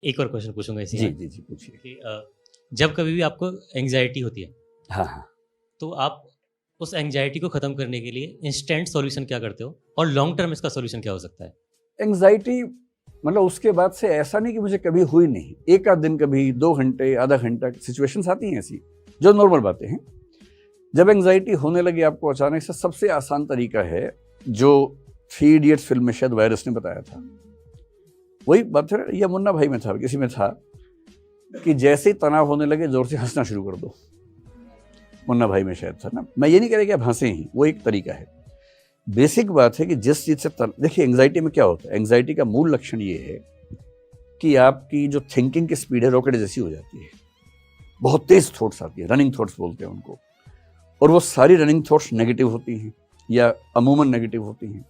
एक और क्वेश्चन पूछूंगा इसी जी में जी जी पूछिए। कि जब कभी भी आपको एंग्जाइटी होती है हाँ हाँ। तो आप उस एंग्जाइटी को ख़त्म करने के लिए इंस्टेंट सॉल्यूशन क्या करते हो और लॉन्ग टर्म इसका सॉल्यूशन क्या हो सकता है? एंग्जाइटी मतलब उसके बाद से ऐसा नहीं कि मुझे कभी हुई नहीं, एक आध दिन कभी 2 घंटे आधा घंटा सिचुएशंस आती हैं ऐसी जो नॉर्मल बातें हैं। जब एंग्जाइटी होने लगी आपको अचानक से, सबसे आसान तरीका है जो 3 इडियट्स फिल्म में शायद वायरस ने बताया था, वही बात है या मुन्ना भाई में था, किसी में था कि जैसे ही तनाव होने लगे जोर से हंसना शुरू कर दो। मुन्ना भाई में शायद था ना। मैं ये नहीं कह रहा कि आप हंसे ही, वो एक तरीका है। बेसिक बात है कि जिस चीज से देखिए एंग्जाइटी में क्या होता है, एंग्जाइटी का मूल लक्षण ये है कि आपकी जो थिंकिंग की स्पीड है रॉकेट जैसी हो जाती है, बहुत तेज थॉट्स आती है, रनिंग थॉट्स बोलते हैं उनको, और वो सारी रनिंग थॉट्स नेगेटिव होती हैं या अमूमन नेगेटिव होती हैं।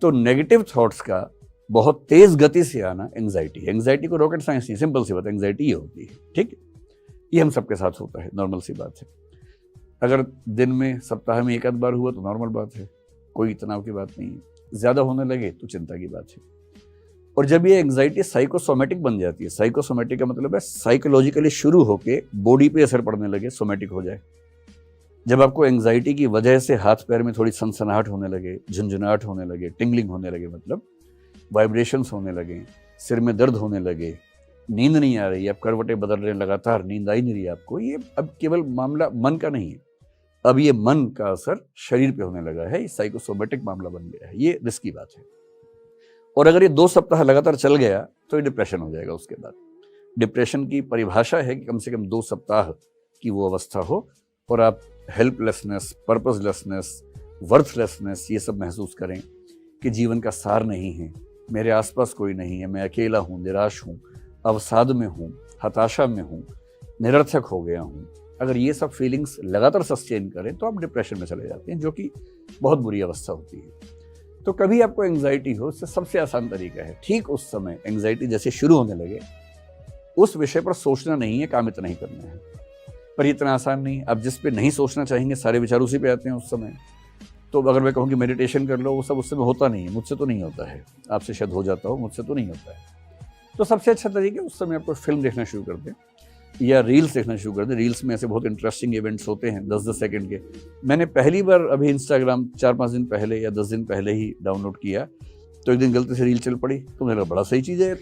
तो नेगेटिव थॉट्स का बहुत तेज गति से आना एंग्जाइटी है। एंग्जाइटी को रॉकेट साइंस नहीं, सिंपल सी बात, एंग्जाइटी ये होती है। ठीक, ये हम सबके साथ होता है, नॉर्मल सी बात है। अगर दिन में सप्ताह में एक आध बार हुआ तो नॉर्मल बात है, कोई तनाव की बात नहीं है। ज्यादा होने लगे तो चिंता की बात है। और जब ये एंग्जाइटी साइकोसोमेटिक बन जाती है, साइकोसोमेटिक का मतलब है साइकोलॉजिकली शुरू होके बॉडी पे असर पड़ने लगे, सोमेटिक हो जाए। जब आपको एंग्जाइटी की वजह से हाथ पैर में थोड़ी सनसनाहट होने लगे, झुंझुनाहट होने लगे, टिंगलिंग होने लगे, मतलब वाइब्रेशंस होने लगे, सिर में दर्द होने लगे, नींद नहीं आ रही, आप करवटें बदल रहे हैं लगातार, नींद आई नहीं रही आपको, ये अब केवल मामला मन का नहीं है, अब ये मन का असर शरीर पे होने लगा है, ये साइकोसोमेटिक मामला बन गया है। ये रिस्की बात है। और अगर ये 2 सप्ताह लगातार चल गया तो ये डिप्रेशन हो जाएगा। उसके बाद डिप्रेशन की परिभाषा है कि कम से कम 2 सप्ताह की वो अवस्था हो और आप हेल्पलेसनेस, पर्पसलेसनेस, वर्थलेसनेस ये सब महसूस करें कि जीवन का सार नहीं है, मेरे आसपास कोई नहीं है, मैं अकेला हूँ, निराश हूँ, अवसाद में हूँ, हताशा में हूँ, निरर्थक हो गया हूँ। अगर ये सब फीलिंग्स लगातार सस्टेन करें तो आप डिप्रेशन में चले जाते हैं, जो कि बहुत बुरी अवस्था होती है। तो कभी आपको एंग्जाइटी हो, इससे सबसे आसान तरीका है, ठीक उस समय एंग्जाइटी जैसे शुरू होने लगे उस विषय पर सोचना नहीं है, काम इतना ही करना है। पर इतना आसान नहीं, आप जिस पे नहीं सोचना चाहेंगे सारे विचार उसी पे आते हैं उस समय। तो अगर मैं कहूँ कि मेडिटेशन कर लो, वो सब उस समय होता नहीं है, मुझसे तो नहीं होता है, आपसे शायद हो जाता हो, मुझसे तो नहीं होता है। तो सबसे अच्छा तरीका उस समय आपको फिल्म देखना शुरू कर दें या रील्स देखना शुरू कर दें। रील्स में ऐसे बहुत इंटरेस्टिंग इवेंट्स होते हैं 10-10 सेकंड के। मैंने पहली बार अभी इंस्टाग्राम 4-5 दिन पहले या 10 दिन पहले ही डाउनलोड किया, तो एक दिन गलती से रील चल पड़ी, तो मेरा बड़ा सही चीज़ है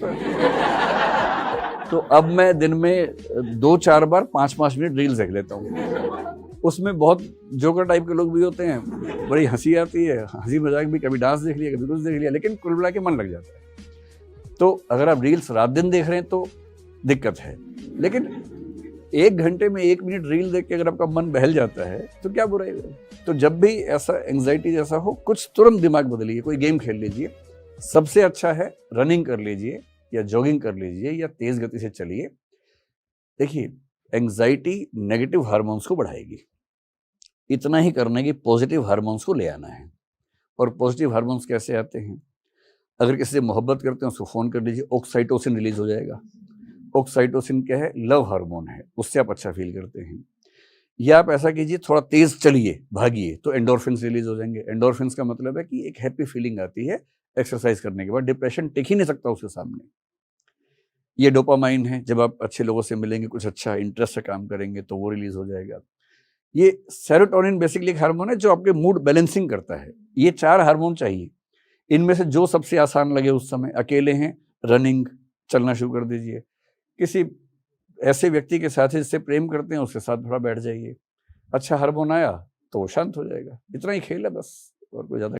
तो अब मैं दिन में 2-4 बार 5-5 मिनट रील्स देख लेता हूँ। उसमें बहुत जोकर टाइप के लोग भी होते हैं, बड़ी हंसी आती है, हंसी मजाक भी, कभी डांस देख लिया, कभी कुछ देख लिया, लेकिन कुल मिला के मन लग जाता है। तो अगर आप रील्स रात दिन देख रहे हैं तो दिक्कत है, लेकिन 1 घंटे में 1 मिनट रील देख के अगर आपका मन बहल जाता है तो क्या बुराई है। तो जब भी ऐसा एंग्जाइटी जैसा हो, कुछ तुरंत दिमाग बदलिए, कोई गेम खेल लीजिए। सबसे अच्छा है रनिंग कर लीजिए या जॉगिंग कर लीजिए या तेज गति से चलिए। देखिए एंग्जाइटी नेगेटिव हार्मोन्स को बढ़ाएगी, इतना ही करने की पॉजिटिव हार्मोन्स को ले आना है। और पॉजिटिव हार्मोन्स कैसे आते हैं, अगर किसी से मोहब्बत करते हैं उसको फोन कर लीजिए, ऑक्साइटोसिन रिलीज हो जाएगा। ऑक्साइटोसिन क्या है, लव हार्मोन है, उससे आप अच्छा फील करते हैं। या आप ऐसा कीजिए, थोड़ा तेज चलिए, भागिए, तो एंडोर्फिन्स रिलीज हो जाएंगे। एंडोर्फिन्स का मतलब है कि एक हैप्पी फीलिंग आती है एक्सरसाइज करने के बाद, डिप्रेशन टिक ही नहीं सकता उसके सामने। ये डोपामाइन है, जब आप अच्छे लोगों से मिलेंगे, कुछ अच्छा इंटरेस्ट से काम करेंगे तो वो रिलीज हो जाएगा। ये सेरोटोनिन बेसिकली एक हार्मोन है जो आपके मूड बैलेंसिंग करता है। ये 4 हार्मोन चाहिए, इनमें से जो सबसे आसान लगे उस समय। अकेले हैं, रनिंग, चलना शुरू कर दीजिए। किसी ऐसे व्यक्ति के साथ जिससे प्रेम करते हैं उसके साथ थोड़ा बैठ जाइए, अच्छा हार्मोन आया तो वो शांत हो जाएगा। इतना ही खेल है बस, और कोई ज्यादा